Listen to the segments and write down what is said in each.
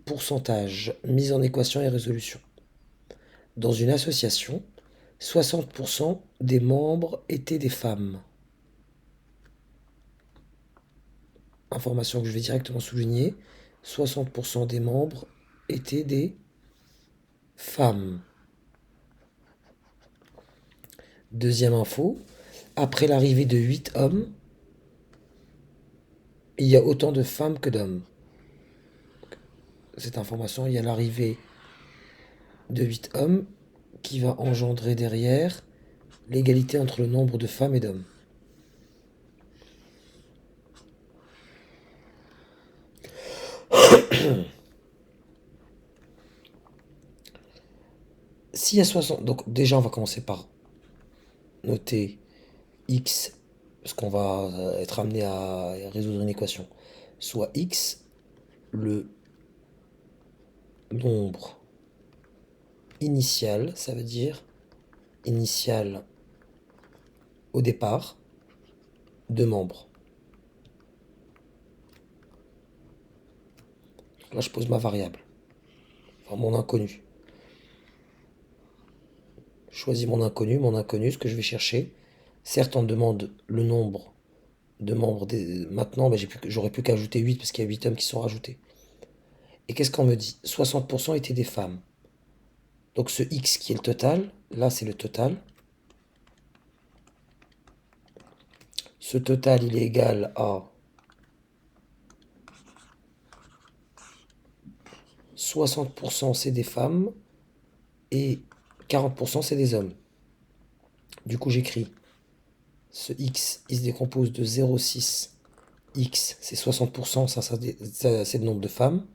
Pourcentage, mise en équation et résolution. Dans une association, 60% des membres étaient des femmes. Information que je vais directement souligner. 60% des membres étaient des femmes. Deuxième info, après l'arrivée de 8 hommes, il y a autant de femmes que d'hommes. Cette information, il y a l'arrivée de 8 hommes qui va engendrer derrière l'égalité entre le nombre de femmes et d'hommes. S'il y a 60... Donc déjà, on va commencer par noter x, parce qu'on va être amené à résoudre une équation. Soit x, le nombre initial, ça veut dire initial au départ, de membres. Là, je pose ma variable, enfin mon inconnu. Je choisis mon inconnu, ce que je vais chercher. Certes, on me demande le nombre de membres. Maintenant, j'aurais plus qu'à ajouter 8 parce qu'il y a 8 hommes qui sont rajoutés. Et qu'est-ce qu'on me dit? 60% étaient des femmes. Donc ce x qui est le total, là c'est le total. Ce total, il est égal à 60% c'est des femmes et 40% c'est des hommes. Du coup, j'écris ce x, il se décompose de 0,6 x, c'est 60%, ça c'est le nombre de femmes,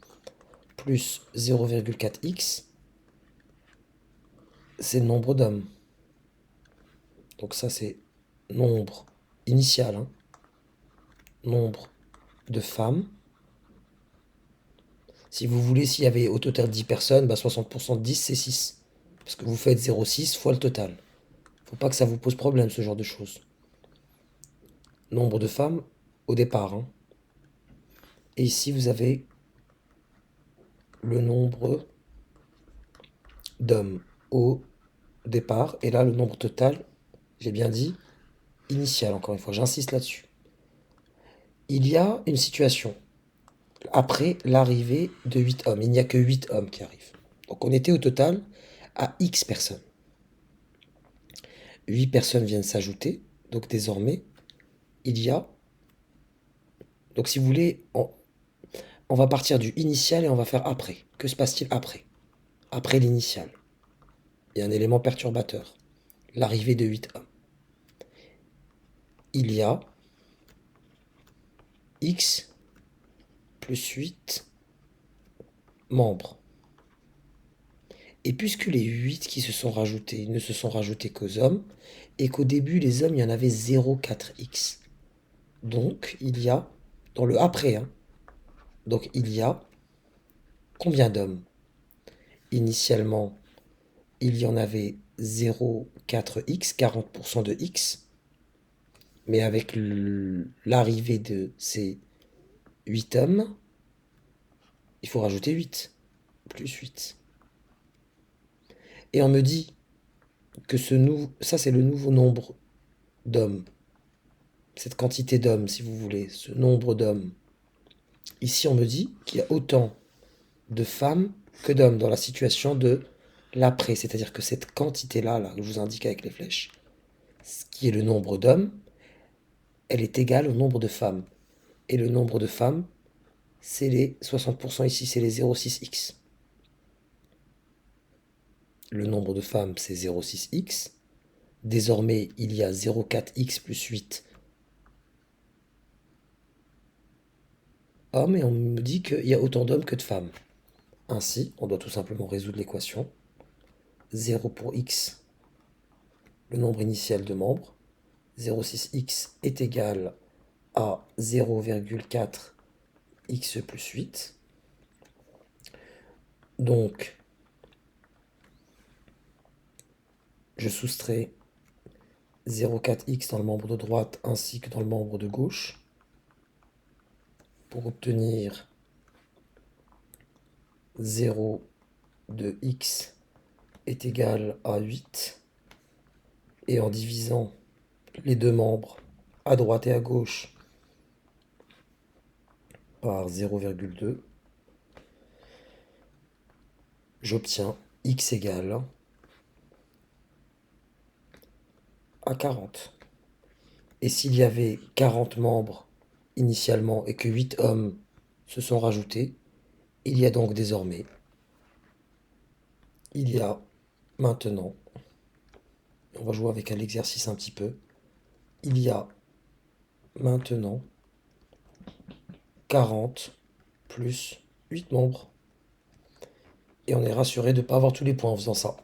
plus 0,4 x, c'est le nombre d'hommes. Donc ça c'est nombre initial, hein. Nombre de femmes. Si vous voulez, s'il y avait au total 10 personnes, 60% de 10 c'est 6. Parce que vous faites 0,6 fois le total. Faut pas que ça vous pose problème, ce genre de choses. Nombre de femmes au départ, hein. Et ici, vous avez le nombre d'hommes au départ. Et là, le nombre total, j'ai bien dit, initial, encore une fois. J'insiste là-dessus. Il y a une situation après l'arrivée de 8 hommes. Il n'y a que 8 hommes qui arrivent. Donc on était au total à X personnes. 8 personnes viennent s'ajouter. Donc désormais, il y a... Donc si vous voulez, on va partir du initial et on va faire après. Que se passe-t-il après? Après l'initial. Il y a un élément perturbateur. L'arrivée de 8 hommes. Il y a X plus 8 membres. Et puisque les 8 qui se sont rajoutés ne se sont rajoutés qu'aux hommes, et qu'au début, les hommes, il y en avait 0,4x. Donc, il y a, dans le après, hein, donc il y a combien d'hommes? Initialement, il y en avait 0,4x, 40% de x. Mais avec l'arrivée de ces 8 hommes, il faut rajouter 8, plus 8. Et on me dit que ça c'est le nouveau nombre d'hommes. Cette quantité d'hommes, si vous voulez, ce nombre d'hommes. Ici, on me dit qu'il y a autant de femmes que d'hommes dans la situation de l'après. C'est-à-dire que cette quantité-là, là, que je vous indique avec les flèches, ce qui est le nombre d'hommes, elle est égale au nombre de femmes. Et le nombre de femmes, c'est les 60% ici, c'est les 0,6x. Le nombre de femmes, c'est 0,6x. Désormais, il y a 0,4x plus 8 hommes, et on me dit qu'il y a autant d'hommes que de femmes. Ainsi, on doit tout simplement résoudre l'équation. 0 pour x, le nombre initial de membres. 0,6x est égal à 0,4 x plus 8. Donc, je soustrais 0,4x dans le membre de droite ainsi que dans le membre de gauche pour obtenir 0 de x est égal à 8. Et en divisant les deux membres à droite et à gauche par 0,2, j'obtiens x égale à 40. Et s'il y avait 40 membres initialement et que 8 hommes se sont rajoutés, il y a donc désormais, il y a maintenant, on va jouer avec l'exercice un petit peu, il y a maintenant 40 plus 8 membres. Et on est rassuré de ne pas avoir tous les points en faisant ça.